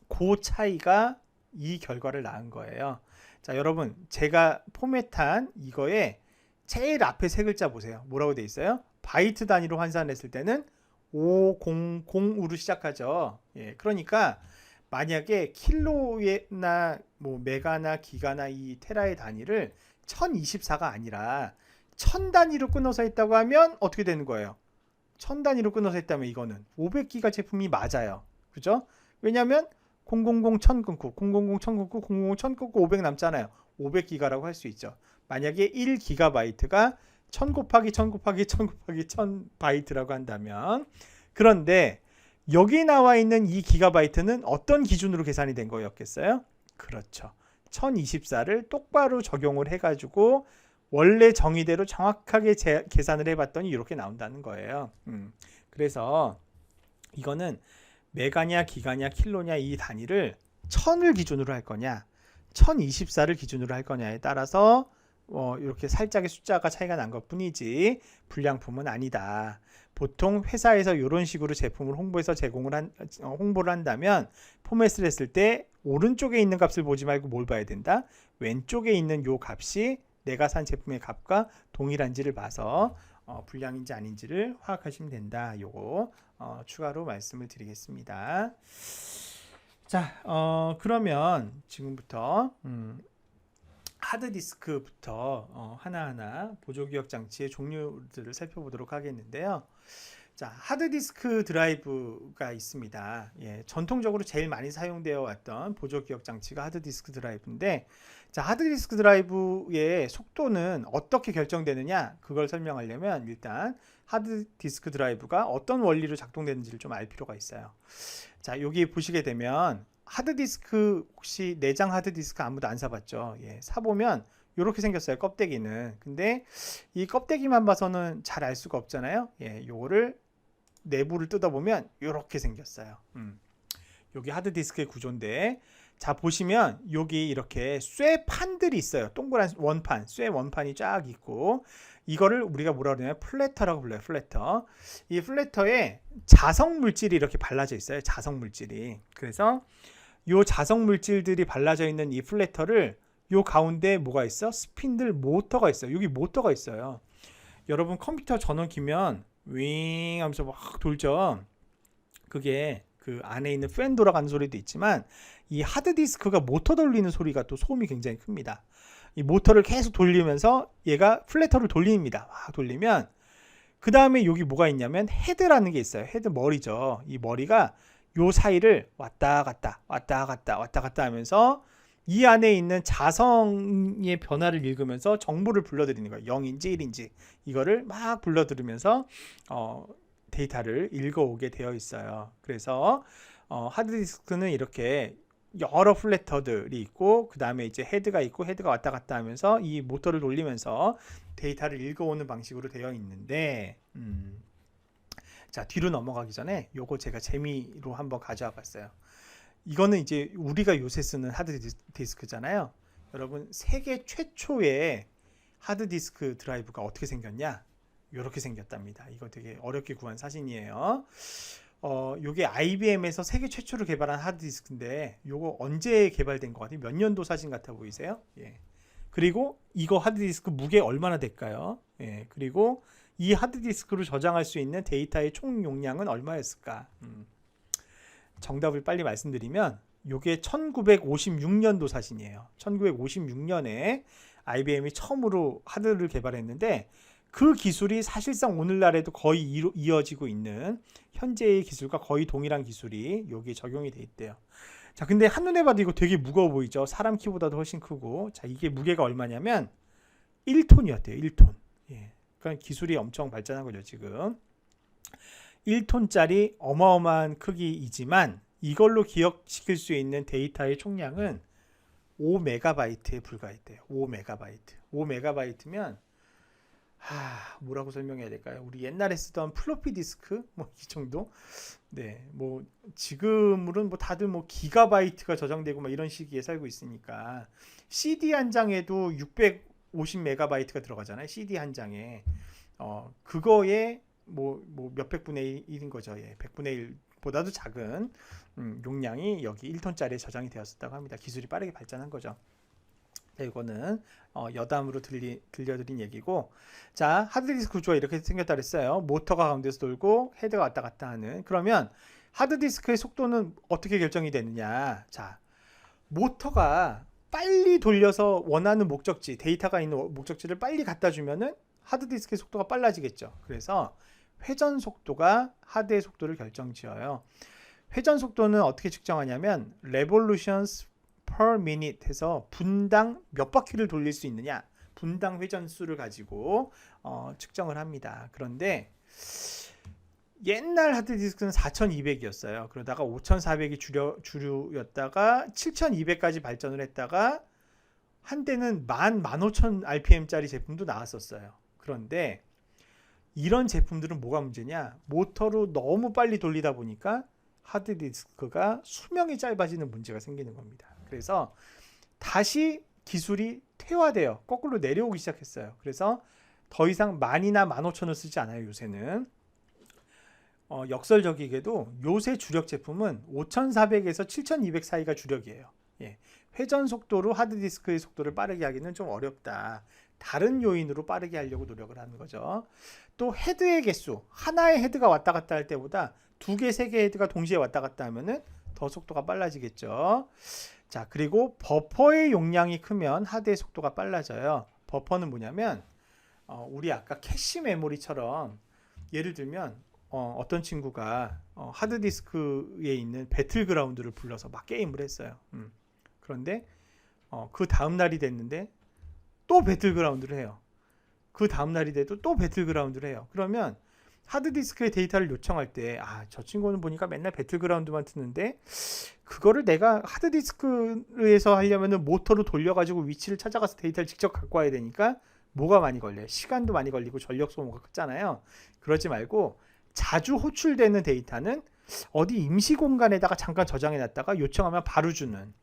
그 차이가 이 결과를 낳은 거예요. 자, 여러분 제가 포맷한 이거에 제일 앞에 세 글자 보세요. 뭐라고 돼 있어요? 바이트 단위로 환산했을 때는 500으로 시작하죠. 예, 그러니까 만약에 킬로나 뭐 메가나 기가나 이 테라의 단위를 1024가 아니라 1000 단위로 끊어서 했다고 하면 어떻게 되는 거예요? 1000 단위로 끊어서 했다면 이거는 500기가 제품이 맞아요. 그죠? 왜냐하면 000 1000 끊고 000 1000 끊고 000 1000 끊고 500 남잖아요. 500기가라고 할 수 있죠. 만약에 1기가바이트가 1000 곱하기 1000 곱하기 1000 곱하기 1000 바이트라고 한다면 그런데 여기 나와 있는 이 기가바이트는 어떤 기준으로 계산이 된 거였겠어요? 그렇죠. 1024를 똑바로 적용을 해가지고 원래 정의대로 정확하게 계산을 해봤더니 이렇게 나온다는 거예요. 그래서 이거는 메가냐 기가냐 킬로냐 이 단위를 1000을 기준으로 할 거냐 1024를 기준으로 할 거냐에 따라서 이렇게 살짝의 숫자가 차이가 난 것 뿐이지 불량품은 아니다. 보통 회사에서 이런 식으로 제품을 홍보해서 홍보를 한다면 포맷을 했을 때 오른쪽에 있는 값을 보지 말고 뭘 봐야 된다? 왼쪽에 있는 요 값이 내가 산 제품의 값과 동일한지를 봐서 불량인지 아닌지를 파악하시면 된다. 요거 추가로 말씀을 드리겠습니다. 자, 그러면 지금부터 하드디스크부터 하나하나 보조기억 장치의 종류들을 살펴보도록 하겠는데요. 자, 하드디스크 드라이브가 있습니다. 예, 전통적으로 제일 많이 사용되어 왔던 보조기억 장치가 하드디스크 드라이브인데, 자, 하드디스크 드라이브의 속도는 어떻게 결정되느냐, 그걸 설명하려면 일단 하드디스크 드라이브가 어떤 원리로 작동되는지를 좀 알 필요가 있어요. 자, 여기 보시게 되면 하드디스크 혹시 내장 하드디스크 아무도 안 사봤죠? 예, 사보면 이렇게 생겼어요. 껍데기는. 근데 이 껍데기만 봐서는 잘 알 수가 없잖아요. 예, 요거를 내부를 뜯어보면 이렇게 생겼어요. 여기 하드디스크의 구조인데, 자 보시면 여기 이렇게 쇠판들이 있어요. 동그란 원판, 쇠 원판이 쫙 있고, 이거를 우리가 뭐라 그러냐면 플래터라고 불러요. 플래터. 이 플래터에 자석 물질이 이렇게 발라져 있어요. 자석 물질이. 그래서 요 자석 물질들이 발라져 있는 이 플래터를 요 가운데 뭐가 있어? 스핀들 모터가 있어요. 여기 모터가 있어요. 여러분 컴퓨터 전원 키면 윙 하면서 막 돌죠. 그게 그 안에 있는 팬 돌아가는 소리도 있지만, 이 하드디스크가 모터 돌리는 소리가 또 소음이 굉장히 큽니다. 이 모터를 계속 돌리면서 얘가 플래터를 돌립니다. 막 돌리면 그 다음에 여기 뭐가 있냐면 헤드라는 게 있어요. 헤드 머리죠. 이 머리가 요 사이를 왔다 갔다 왔다 갔다 왔다 갔다 하면서 이 안에 있는 자성의 변화를 읽으면서 정보를 불러들이는 거예요. 0인지 1인지 이거를 막 불러들으면서 데이터를 읽어오게 되어 있어요. 그래서 하드디스크는 이렇게 여러 플래터들이 있고, 그 다음에 이제 헤드가 있고, 헤드가 왔다 갔다 하면서 이 모터를 돌리면서 데이터를 읽어오는 방식으로 되어 있는데, 자 뒤로 넘어가기 전에 요거 제가 재미로 한번 가져와 봤어요. 이거는 이제 우리가 요새 쓰는 하드디스크잖아요. 여러분 세계 최초의 하드디스크 드라이브가 어떻게 생겼냐? 이렇게 생겼답니다. 이거 되게 어렵게 구한 사진이에요. 요게 IBM에서 세계 최초로 개발한 하드디스크인데, 요거 언제 개발된 것 같아요? 몇 년도 사진 같아 보이세요? 예. 그리고 이거 하드디스크 무게 얼마나 될까요? 예. 그리고 이 하드디스크로 저장할 수 있는 데이터의 총 용량은 얼마였을까? 정답을 빨리 말씀드리면 요게 1956년도 사진이에요. 1956년에 IBM이 처음으로 하드를 개발했는데, 그 기술이 사실상 오늘날에도 거의 이어지고 있는 현재의 기술과 거의 동일한 기술이 여기에 적용이 돼 있대요. 자, 근데 한눈에 봐도 이거 되게 무거워 보이죠? 사람 키보다도 훨씬 크고. 자, 이게 무게가 얼마냐면 1톤이었대요. 1톤. 예. 그러니까 기술이 엄청 발전한 거죠, 지금. 1톤짜리 어마어마한 크기이지만 이걸로 기억시킬 수 있는 데이터의 총량은 5메가바이트에 불과했대요. 5메가바이트. 5메가바이트면 뭐라고 설명해야 될까요? 우리 옛날에 쓰던 플로피 디스크 뭐 이 정도? 네, 뭐 지금으로는 뭐 다들 뭐 기가바이트가 저장되고 막 이런 시기에 살고 있으니까, CD 한 장에도 650메가바이트가 들어가잖아요. CD 한 장에. 그거에 뭐 몇백 분의 1인 거죠. 예, 100분의 1보다도 작은 용량이 여기 1톤짜리에 저장이 되었었다고 합니다. 기술이 빠르게 발전한 거죠. 자, 이거는 여담으로 들려드린 얘기고, 자 하드디스크 구조가 이렇게 생겼다 그랬어요. 모터가 가운데서 돌고 헤드가 왔다 갔다 하는. 그러면 하드디스크의 속도는 어떻게 결정이 되느냐? 자, 모터가 빨리 돌려서 원하는 목적지, 데이터가 있는 목적지를 빨리 갖다 주면은 하드디스크의 속도가 빨라지겠죠. 그래서 회전 속도가 하드의 속도를 결정지어요. 회전 속도는 어떻게 측정하냐면 revolutions per minute 해서 분당 몇 바퀴를 돌릴 수 있느냐, 분당 회전 수를 가지고 측정을 합니다. 그런데 옛날 하드디스크는 4200이었어요. 그러다가 5400이 주류였다가 7200까지 발전을 했다가 한때는 15,000 RPM짜리 제품도 나왔었어요. 그런데 이런 제품들은 뭐가 문제냐? 모터로 너무 빨리 돌리다 보니까 하드디스크가 수명이 짧아지는 문제가 생기는 겁니다. 그래서 다시 기술이 퇴화돼요. 거꾸로 내려오기 시작했어요. 그래서 더 이상 10,000이나 15,000을 쓰지 않아요, 요새는. 역설적이게도 요새 주력 제품은 5400에서 7200 사이가 주력이에요. 예. 회전 속도로 하드디스크의 속도를 빠르게 하기는 좀 어렵다. 다른 요인으로 빠르게 하려고 노력을 하는 거죠. 또 헤드의 개수, 하나의 헤드가 왔다 갔다 할 때보다 2개, 3개 헤드가 동시에 왔다 갔다 하면은 더 속도가 빨라지겠죠. 자, 그리고 버퍼의 용량이 크면 하드의 속도가 빨라져요. 버퍼는 뭐냐면 우리 아까 캐시 메모리처럼, 예를 들면 어떤 친구가 하드디스크에 있는 배틀그라운드를 불러서 막 게임을 했어요. 그런데 그 다음 날이 됐는데 또 배틀그라운드를 해요. 그 다음 날이 돼도 또 배틀그라운드를 해요. 그러면 하드디스크에 데이터를 요청할 때, 저 친구는 보니까 맨날 배틀그라운드만 트는데 그거를 내가 하드디스크에서 하려면은 모터로 돌려가지고 위치를 찾아가서 데이터를 직접 갖고 와야 되니까 뭐가 많이 걸려요. 시간도 많이 걸리고 전력 소모가 크잖아요. 그러지 말고 자주 호출되는 데이터는 어디 임시 공간에다가 잠깐 저장해 놨다가 요청하면 바로 주는,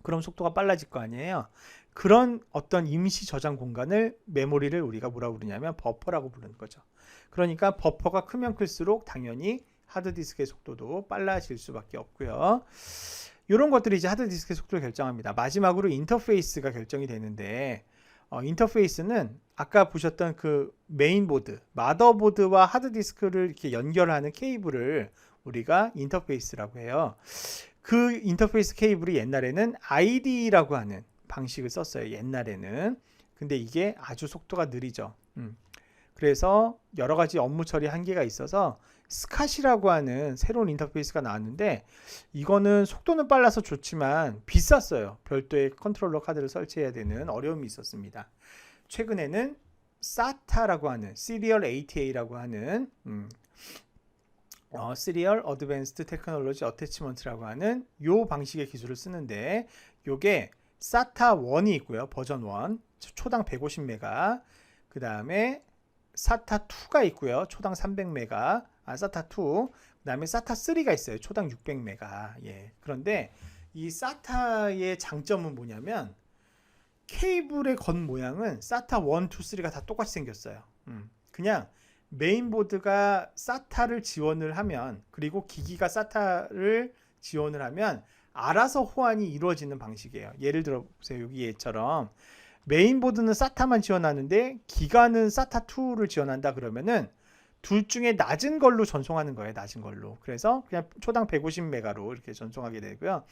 그럼 속도가 빨라질 거 아니에요. 그런 어떤 임시 저장 공간을, 메모리를 우리가 뭐라고 부르냐면 버퍼라고 부르는 거죠. 그러니까 버퍼가 크면 클수록 당연히 하드디스크의 속도도 빨라질 수밖에 없고요. 이런 것들이 이제 하드디스크의 속도를 결정합니다. 마지막으로 인터페이스가 결정이 되는데, 인터페이스는 아까 보셨던 그 메인보드, 마더보드와 하드디스크를 이렇게 연결하는 케이블을 우리가 인터페이스라고 해요. 그 인터페이스 케이블이 옛날에는 ID라고 하는 방식을 썼어요. 옛날에는. 근데 이게 아주 속도가 느리죠. 그래서 여러 가지 업무 처리 한계가 있어서 스캇이라고 하는 새로운 인터페이스가 나왔는데, 이거는 속도는 빨라서 좋지만 비쌌어요. 별도의 컨트롤러 카드를 설치해야 되는 어려움이 있었습니다. 최근에는 SATA라고 하는 Serial ATA라고 하는 Serial Advanced Technology Attachment라고 하는 요 방식의 기술을 쓰는데, 요게 SATA 1이 있고요. 버전 1 초당 150메가, 그 다음에 SATA 2가 있고요. 초당 300메가, SATA 2, 그 다음에 SATA 3가 있어요. 초당 600메가. 예. 그런데 이 SATA의 장점은 뭐냐면, 케이블의 건 모양은 SATA 1, 2, 3가 다 똑같이 생겼어요. 그냥 메인보드가 SATA를 지원을 하면, 그리고 기기가 SATA를 지원을 하면 알아서 호환이 이루어지는 방식이에요. 예를 들어 보세요. 여기 얘처럼 메인보드는 SATA만 지원하는데 기가는 SATA 2를 지원한다 그러면은 둘 중에 낮은 걸로 전송하는 거예요. 낮은 걸로. 그래서 그냥 초당 150메가로 이렇게 전송하게 되고요.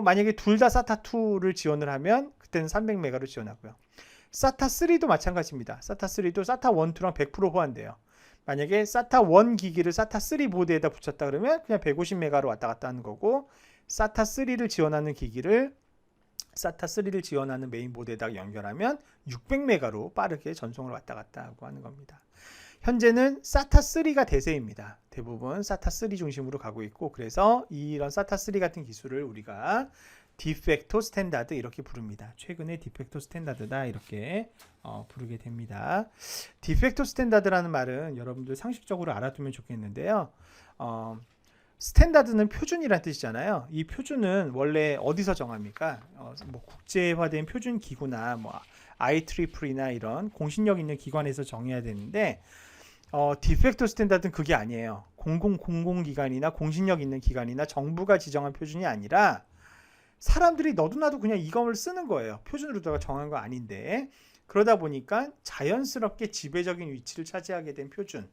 만약에 둘 다 SATA 2를 지원을 하면 그때는 300메가로 지원하고요. SATA 3도 마찬가지입니다. SATA 3도 SATA 1, 2랑 100% 호환돼요. 만약에 SATA 1 기기를 SATA 3 보드에다 붙였다 그러면 그냥 150메가로 왔다 갔다 하는 거고, SATA 3를 지원하는 기기를 SATA 3를 지원하는 메인보드에다 연결하면 600메가로 빠르게 전송을 왔다 갔다 하고 하는 겁니다. 현재는 SATA 3가 대세입니다. 대부분 SATA 3 중심으로 가고 있고, 그래서 이런 SATA 3 같은 기술을 우리가 디팩토 스탠다드 이렇게 부릅니다. 최근에 디팩토 스탠다드다 이렇게 부르게 됩니다. 디팩토 스탠다드라는 말은 여러분들 상식적으로 알아두면 좋겠는데요. 스탠다드는 표준이란 뜻이잖아요. 이 표준은 원래 어디서 정합니까? 뭐 국제화된 표준 기구나 뭐 IEEE나 이런 공신력 있는 기관에서 정해야 되는데, 디팩토 스탠다드는 그게 아니에요. 공공기관이나 공신력 있는 기관이나 정부가 지정한 표준이 아니라 사람들이 너도 나도 그냥 이걸 쓰는 거예요. 표준으로다가 정한 거 아닌데, 그러다 보니까 자연스럽게 지배적인 위치를 차지하게 된 표준.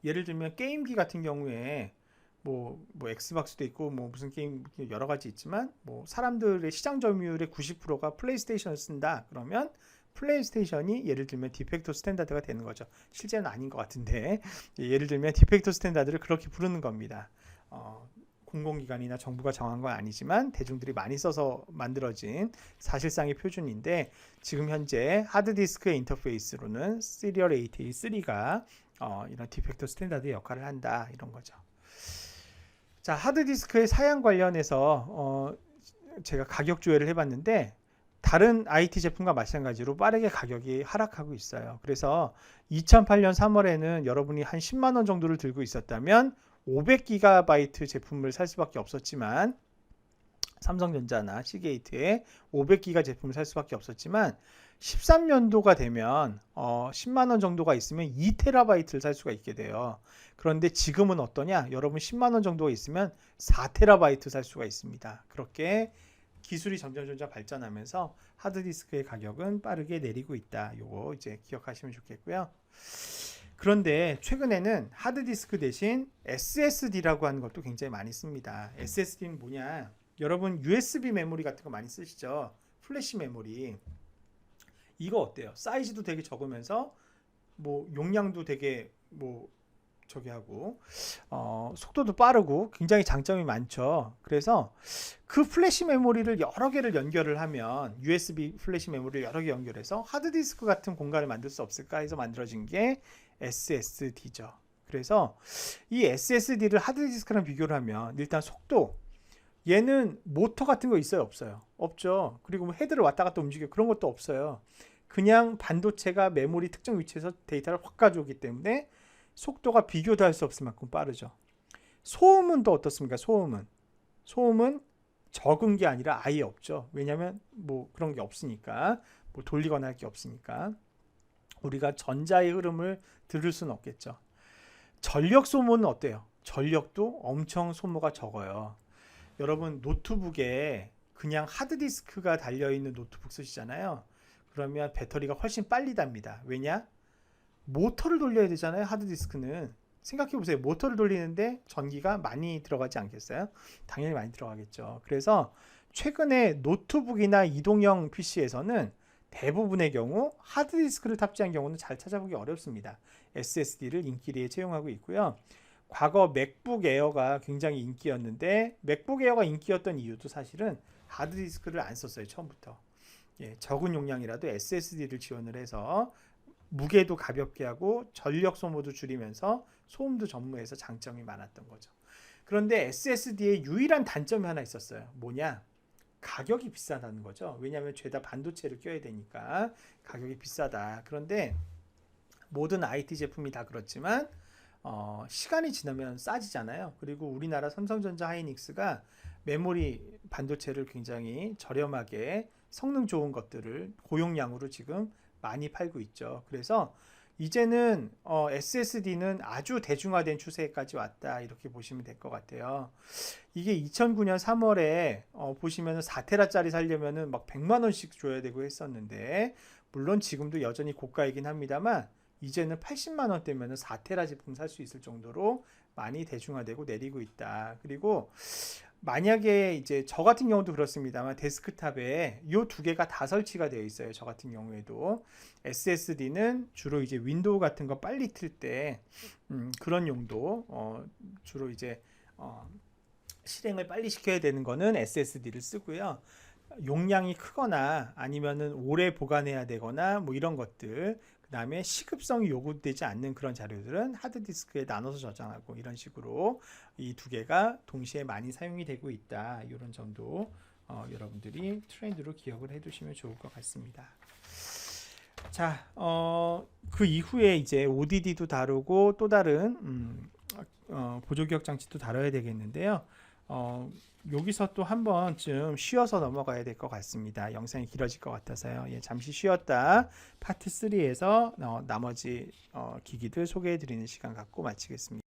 예를 들면 게임기 같은 경우에 뭐 엑스박스도 있고 뭐 무슨 게임 여러 가지 있지만, 뭐 사람들의 시장 점유율의 90%가 플레이스테이션을 쓴다 그러면 플레이스테이션이 예를 들면 디팩토 스탠다드가 되는 거죠. 실제는 아닌 것 같은데, 예를 들면 디팩토 스탠다드를 그렇게 부르는 겁니다. 공공기관이나 정부가 정한 건 아니지만 대중들이 많이 써서 만들어진 사실상의 표준인데, 지금 현재 하드디스크의 인터페이스로는 Serial ATA 3가 이런 디팩토 스탠다드의 역할을 한다 이런 거죠. 자, 하드디스크의 사양 관련해서 제가 가격 조회를 해봤는데, 다른 IT 제품과 마찬가지로 빠르게 가격이 하락하고 있어요. 그래서 2008년 3월에는 여러분이 한 10만 원 정도를 들고 있었다면 500GB 제품을 살 수밖에 없었지만, 삼성전자나 시게이트의 500GB 제품을 살 수밖에 없었지만 13년도가 되면 10만 원 정도가 있으면 2TB를 살 수가 있게 돼요. 그런데 지금은 어떠냐? 여러분 10만 원 정도가 있으면 4TB 살 수가 있습니다. 그렇게 기술이 점점 발전하면서 하드디스크의 가격은 빠르게 내리고 있다. 요거 이제 기억하시면 좋겠고요. 그런데 최근에는 하드디스크 대신 SSD라고 하는 것도 굉장히 많이 씁니다. SSD는 뭐냐? 여러분 USB 메모리 같은 거 많이 쓰시죠? 플래시 메모리. 이거 어때요? 사이즈도 되게 적으면서 뭐 용량도 되게 뭐 저기 하고 속도도 빠르고 굉장히 장점이 많죠. 그래서 그 플래시 메모리를 여러 개를 연결을 하면, USB 플래시 메모리를 여러 개 연결해서 하드디스크 같은 공간을 만들 수 없을까 해서 만들어진 게 SSD죠. 그래서 이 SSD를 하드디스크랑 비교를 하면 일단 속도, 얘는 모터 같은 거 있어요? 없어요? 없죠. 그리고 뭐 헤드를 왔다 갔다 움직여, 그런 것도 없어요. 그냥 반도체가 메모리 특정 위치에서 데이터를 확 가져오기 때문에 속도가 비교도 할 수 없을 만큼 빠르죠. 소음은 또 어떻습니까? 소음은 적은 게 아니라 아예 없죠. 왜냐하면 뭐 그런 게 없으니까, 뭐 돌리거나 할 게 없으니까 우리가 전자의 흐름을 들을 수는 없겠죠. 전력 소모는 어때요? 전력도 엄청 소모가 적어요. 여러분 노트북에 그냥 하드디스크가 달려있는 노트북 쓰시잖아요. 그러면 배터리가 훨씬 빨리 답니다. 왜냐? 모터를 돌려야 되잖아요. 하드디스크는. 생각해보세요. 모터를 돌리는데 전기가 많이 들어가지 않겠어요? 당연히 많이 들어가겠죠. 그래서 최근에 노트북이나 이동형 PC에서는 대부분의 경우 하드디스크를 탑재한 경우는 잘 찾아보기 어렵습니다. SSD를 인기리에 채용하고 있고요. 과거 맥북 에어가 굉장히 인기였는데 맥북 에어가 인기였던 이유도 사실은 하드디스크를 안 썼어요. 처음부터. 예, 적은 용량이라도 SSD를 지원을 해서 무게도 가볍게 하고 전력 소모도 줄이면서 소음도 전무해서 장점이 많았던 거죠. 그런데 SSD의 유일한 단점이 하나 있었어요. 뭐냐? 가격이 비싸다는 거죠. 왜냐하면 죄다 반도체를 껴야 되니까 가격이 비싸다. 그런데 모든 IT 제품이 다 그렇지만 시간이 지나면 싸지잖아요. 그리고 우리나라 삼성전자 하이닉스가 메모리 반도체를 굉장히 저렴하게 성능 좋은 것들을 고용량으로 지금 많이 팔고 있죠. 그래서 이제는 SSD는 아주 대중화된 추세까지 왔다 이렇게 보시면 될 것 같아요. 이게 2009년 3월에 보시면은 4테라짜리 살려면은 막 100만 원씩 줘야 되고 했었는데 물론 지금도 여전히 고가이긴 합니다만 이제는 80만 원대면은 4테라 제품 살 수 있을 정도로 많이 대중화되고 내리고 있다. 그리고 만약에 이제 저 같은 경우도 그렇습니다만 데스크탑에 이 두 개가 다 설치가 되어 있어요. 저 같은 경우에도 SSD는 주로 이제 윈도우 같은 거 빨리 틀 때 그런 용도 주로 이제 실행을 빨리 시켜야 되는 거는 SSD를 쓰고요. 용량이 크거나 아니면은 오래 보관해야 되거나 뭐 이런 것들 그 다음에 시급성이 요구되지 않는 그런 자료들은 하드디스크에 나눠서 저장하고 이런 식으로 이 두 개가 동시에 많이 사용이 되고 있다. 이런 점도 여러분들이 트렌드로 기억을 해 두시면 좋을 것 같습니다. 자, 그 이후에 이제 ODD도 다루고 또 다른 보조기억 장치도 다뤄야 되겠는데요. 여기서 또 한 번쯤 쉬어서 넘어가야 될 것 같습니다. 영상이 길어질 것 같아서요. 예, 잠시 쉬었다 파트 3에서 나머지 기기들 소개해 드리는 시간 갖고 마치겠습니다.